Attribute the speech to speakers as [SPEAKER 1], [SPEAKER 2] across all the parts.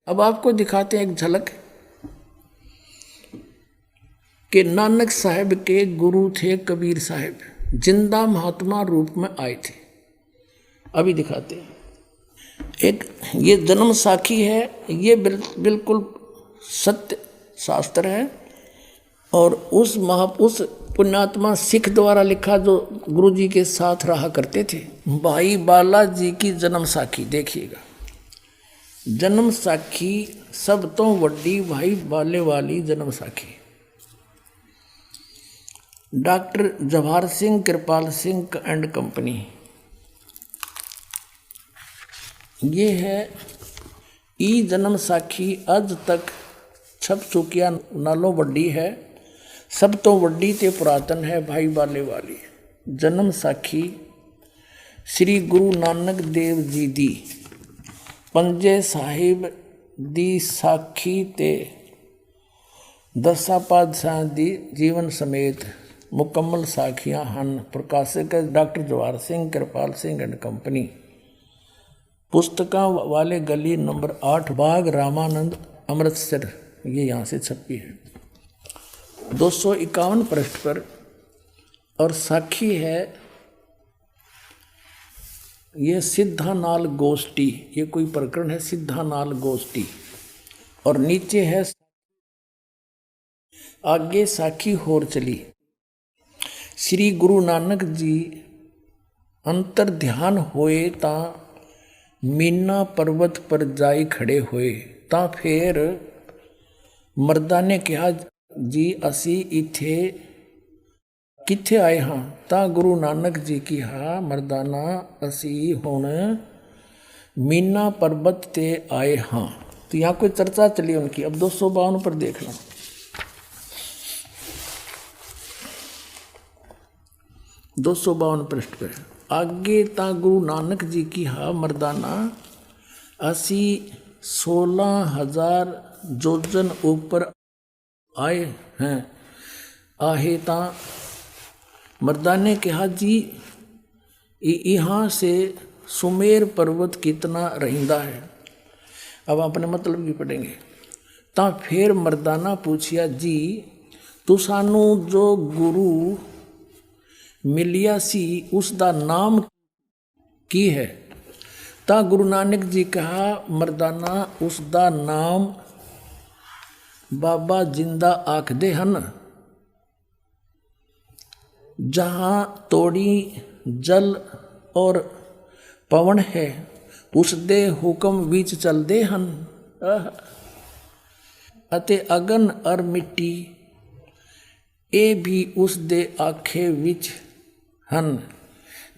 [SPEAKER 1] अब आपको दिखाते हैं एक झलक कि नानक साहब के गुरु थे कबीर साहब, जिंदा महात्मा रूप में आए थे। अभी दिखाते हैं। एक ये जन्म साखी है, ये बिल्कुल सत्य शास्त्र है और उस पुण्यात्मा सिख द्वारा लिखा जो गुरु जी के साथ रहा करते थे। भाई बाला जी की जन्म साखी देखिएगा। जन्म साखी सब तो वड्डी भाई बाले वाली जन्म साखी। Doctor Jawahar Singh Kirpal Singh and company, ये है ई जन्म साखी अज तक छप चुकिया नालों वड्डी है, सब तो वड्डी ते पुरातन है भाई बाले वाली जन्म साखी। श्री गुरु नानक देव जी दी पंजे साहिब दी साखी ते दसा पातशाह दी जीवन समेत मुकम्मल साखियां हन। प्रकाशक doctor Jawahar Singh Kirpal Singh and company, पुस्तकां वाले गली नंबर 8 बाग रामानंद अमृतसर, ये यहाँ से छपी है 251 पृष्ठ पर। और साखी है ये सिद्धानाल गोष्ठी, ये कोई प्रकरण है सिद्धानाल गोष्ठी। और नीचे है आगे साखी होर चली। श्री गुरु नानक जी अंतर ध्यान होए ता मीना पर्वत पर जाई खड़े होए, ता फिर मर्दा ने कहा जी असी इथे किथे आए हाँ, ता गुरु नानक जी की हा मर्दाना असी हुण मीना पर्वत ते आए हाँ। तो यहाँ कोई चर्चा चली उनकी। अब 252 पर देखना। दो 252 पृष्ठ पर आगे ता गुरु नानक जी की हा मर्दाना असी 16,000 जोजन ऊपर आए हैं। आहे ता मर्दा ने कहा जी यहाँ से सुमेर पर्वत कितना रहिंदा है। अब अपने मतलब भी पढ़ेंगे। ता फिर मर्दाना पूछिया जी तू सानू जो गुरु मिलिया सी उसका नाम की है। ता गुरु नानक जी कहा मर्दाना उसका नाम बाबा जिंदा आखदे हन। जहाँ तोड़ी जल और पवन है उसदे हुक्म विच चलदे हन। अते अगन और मिट्टी ए भी उसदे आखे विच हन।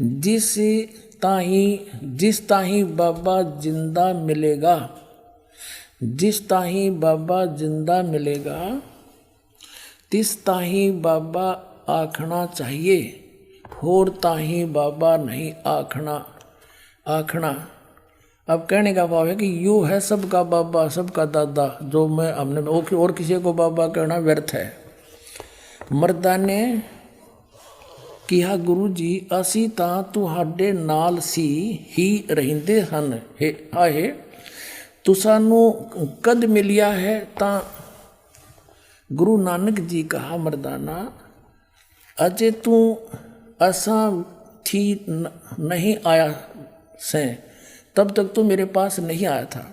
[SPEAKER 1] जिस ताही बाबा जिंदा मिलेगा, जिस ताही बाबा जिंदा मिलेगा तिस ताही बाबा आखना चाहिए, होर ताही बाबा नहीं आखना। अब कहने का भाव है कि यू है सबका बाबा सबका दादा, जो मैं हमने और किसी को बाबा कहना व्यर्थ है। मर्दा ने किहा गुरु जी असी तां तुहाडे नाल सी ही रहिंदे हन आहे, तुसानू कद मिलिया है। तां गुरु नानक जी कहा मर्दाना अजे तू असा थी नहीं आया से, तब तक तो मेरे पास नहीं आया था।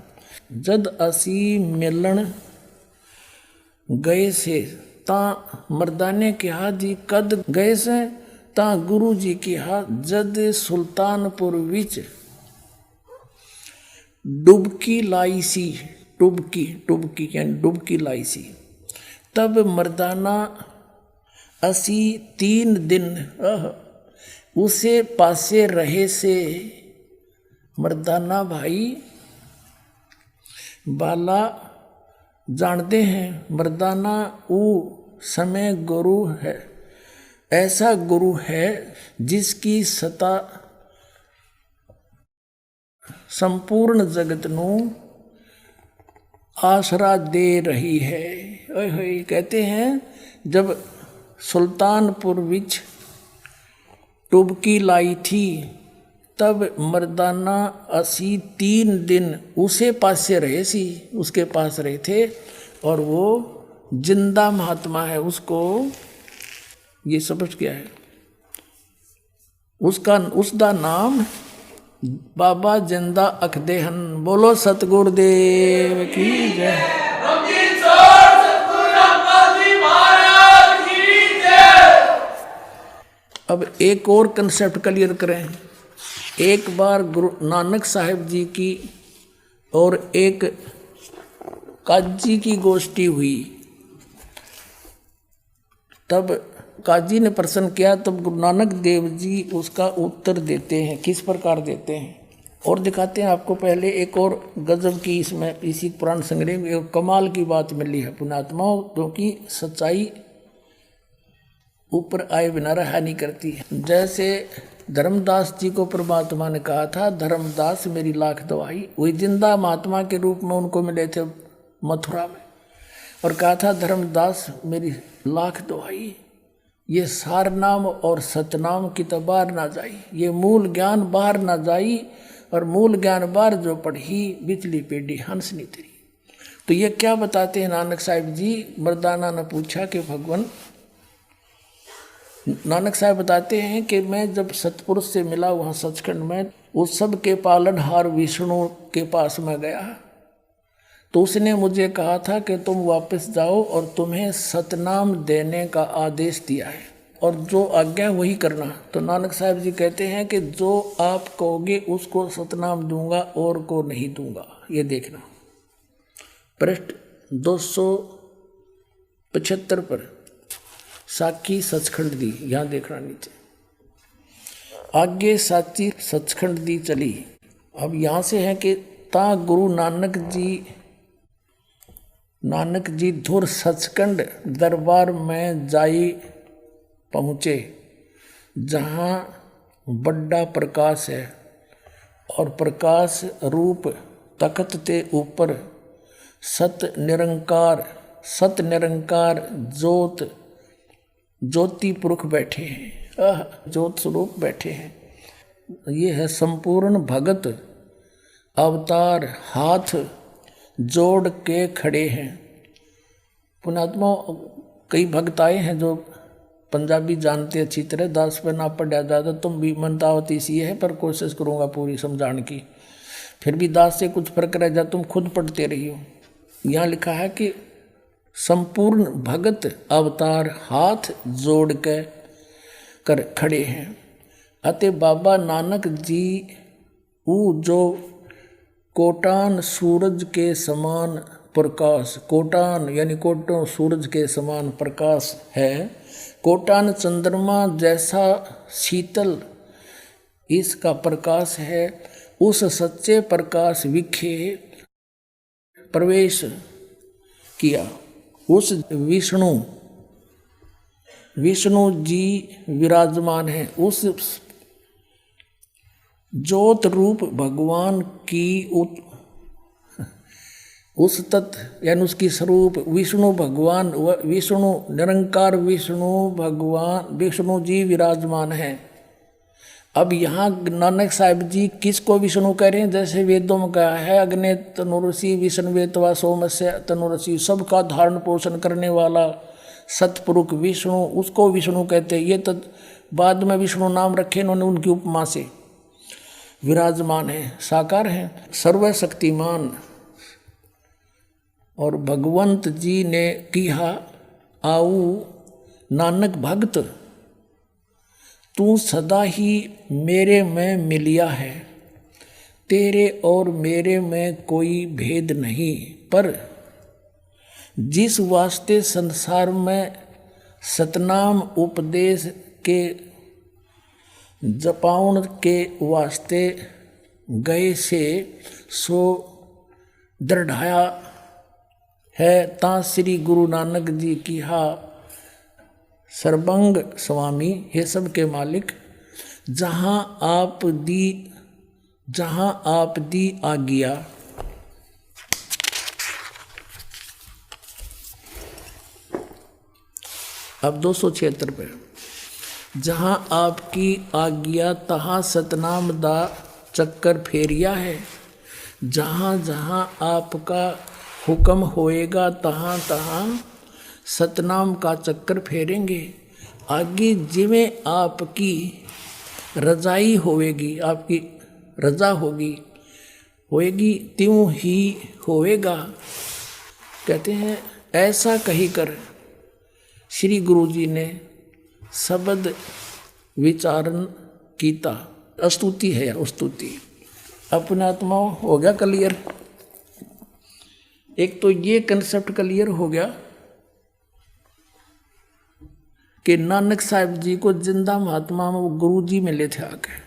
[SPEAKER 1] जद असी मिलन गए से ता मर्दा ने कहा जी कद गए से। ता गुरु जी कहा जद सुल्तानपुर विच डुबकी लाई सी, डुबकी यानी डुबकी लाई सी। तब मर्दाना असी 3 दिन उसे पासे रहे से। मर्दाना भाई बाला जानते हैं मर्दाना वो समय गुरु है, ऐसा गुरु है जिसकी सत्ता संपूर्ण जगत नू आसरा दे रही है। कहते हैं जब सुल्तानपुर विच डुबकी लाई थी तब मर्दाना असी 3 दिन उसे पास से रहे सी, उसके पास रहे थे, और वो जिंदा महात्मा है, उसको ये समझ गया है। उसका नाम बाबा जिंदा अखदेहन। बोलो सतगुरुदेव की जय। अब एक और कंसेप्ट क्लियर करें। एक बार गुरु नानक साहिब जी की और एक काजी की गोष्ठी हुई, तब काजी ने प्रश्न किया, तब गुरु नानक देव जी उसका उत्तर देते हैं। किस प्रकार देते हैं और दिखाते हैं आपको। पहले एक और गजब की इसमें इसी पुराण संग्रह में एक कमाल की बात मिली है पुण्यात्माओं, क्योंकि सच्चाई ऊपर आए बिना रहा नहीं करती है। जैसे धर्मदास जी को परमात्मा ने कहा था, धर्मदास मेरी लाख दवाई, वही जिंदा महात्मा के रूप में उनको मिले थे मथुरा में, और कहा था धर्मदास मेरी लाख दवाई, ये सार नाम और सतनाम की तो बाहर ना जाई, ये मूल ज्ञान बाहर ना जाई, और मूल ज्ञान बाहर जो पढ़ी बिचली पेड़ी हंस नहीं तेरी। तो ये क्या बताते हैं नानक साहिब जी। मर्दाना ने पूछा कि भगवान, नानक साहब बताते हैं कि मैं जब सतपुरुष से मिला वहाँ सचखंड में, उस सब के पालनहार विष्णु के पास में गया, तो उसने मुझे कहा था कि तुम वापस जाओ और तुम्हें सतनाम देने का आदेश दिया है, और जो आज्ञा वही करना। तो नानक साहब जी कहते हैं कि जो आप कहोगे उसको सतनाम दूंगा और को नहीं दूंगा। ये देखना पृष्ठ 275 पर साकी सचखंड दी, यहाँ देखना नीचे। आगे साची सचखंड दी चली। अब यहाँ से है कि ता गुरु नानक जी धुर सचखंड दरबार में जाई पहुँचे, जहाँ बड़ा प्रकाश है, और प्रकाश रूप तख्त ते ऊपर सत निरंकार ज्योति पुरुष बैठे हैं, ज्योत स्वरूप बैठे हैं। ये है संपूर्ण भगत अवतार, हाथ जोड़ के खड़े हैं। पुण्यात्मा कई भक्त आए हैं जो पंजाबी जानते अच्छी तरह, दास पे ना पढ़ा ज़्यादा, तुम भी मनतावत इसी है, पर कोशिश करूँगा पूरी समझाने की। फिर भी दास से कुछ फर्क रह जा, तुम खुद पढ़ते रहियो। यहाँ लिखा है कि संपूर्ण भगत अवतार हाथ जोड़ के कर खड़े हैं, अते बाबा नानक जी ऊ जो कोटान सूरज के समान प्रकाश, कोटान यानी कोटों सूरज के समान प्रकाश है, कोटान चंद्रमा जैसा शीतल इसका प्रकाश है, उस सच्चे प्रकाश विखे प्रवेश किया। उस विष्णु जी विराजमान है, उस ज्योत रूप भगवान की उस तत्व यानी उसकी स्वरूप विष्णु भगवान, विष्णु निरंकार विष्णु जी विराजमान है। अब यहाँ नानक साहिब जी किसको विष्णु कह रहे हैं? जैसे वेदों में कहा है अग्नि तनुरसी विष्णुवेतवा सोमस्य तनुरसी, सबका धारण पोषण करने वाला सतपुरुष विष्णु, उसको विष्णु कहते हैं। ये तो बाद में विष्णु नाम रखे इन्होंने उनकी उपमा से। विराजमान है, साकार है, सर्वशक्तिमान। और भगवंत जी ने किया आऊ नानक भक्त, तू सदा ही मेरे में मिलिया है, तेरे और मेरे में कोई भेद नहीं। पर जिस वास्ते संसार में सतनाम उपदेश के जपाउन के वास्ते गए से सो दृढ़ाया है, ता श्री गुरु नानक जी की हा सर्वंग स्वामी, हे सब के मालिक, जहाँ आप दी आज्ञा। अब 276 पे जहाँ आपकी आज्ञा तहाँ सतनाम दा चक्कर फेरिया है। जहाँ जहाँ आपका हुक्म होएगा तहाँ तहाँ सतनाम का चक्कर फेरेंगे। आगे जिमें आपकी रजाई होएगी, आपकी रजा होएगी त्यों ही होएगा। कहते हैं ऐसा कही कर श्री गुरु जी ने शब्द विचारण कीता। स्तुति है यार, स्तुति। अपना आत्मा हो गया क्लियर। एक तो ये कंसेप्ट क्लियर हो गया कि नानक साहब जी को जिंदा महात्मा में वो गुरु जी मिले थे आके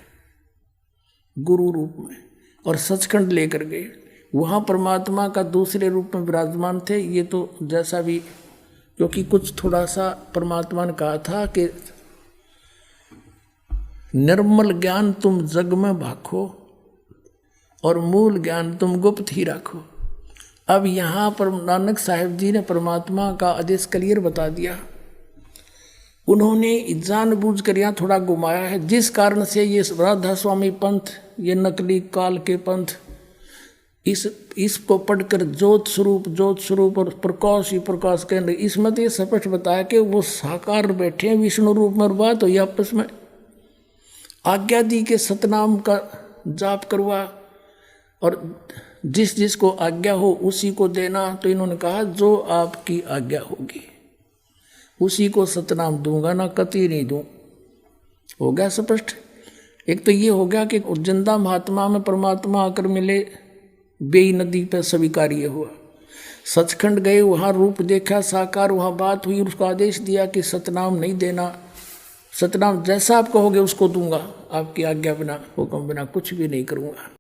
[SPEAKER 1] गुरु रूप में, और सचखंड लेकर गए। वहाँ परमात्मा का दूसरे रूप में विराजमान थे। ये तो जैसा भी, क्योंकि कुछ थोड़ा सा परमात्मा ने कहा था कि निर्मल ज्ञान तुम जग में भाखो और मूल ज्ञान तुम गुप्त ही रखो। अब यहाँ पर नानक साहिब जी ने परमात्मा का आदेश क्लियर बता दिया। उन्होंने जानबूझ कर यहाँ थोड़ा घुमाया है, जिस कारण से ये राधा स्वामी पंथ, ये नकली काल के पंथ, इसको पढ़कर ज्योत स्वरूप और प्रकाश ही प्रकाश के अंदर, इसमें तो ये स्पष्ट बताया कि वो साकार बैठे हैं विष्णु रूप में, और बात हुई आपस में आज्ञा दी के सतनाम का जाप करवा, और जिस जिसको आज्ञा हो उसी को देना। तो इन्होंने कहा जो आपकी आज्ञा होगी उसी को सतनाम दूंगा, ना कति नहीं दूं। हो गया स्पष्ट। एक तो ये हो गया कि जिंदा महात्मा में परमात्मा आकर मिले, बेई नदी पर स्वीकार्य हुआ। सचखंड गए, वहाँ रूप देखा साकार, वहाँ बात हुई, उसको आदेश दिया कि सतनाम नहीं देना, सतनाम जैसा आप कहोगे उसको दूंगा, आपकी आज्ञा बिना, हुक्म बिना कुछ भी नहीं करूँगा।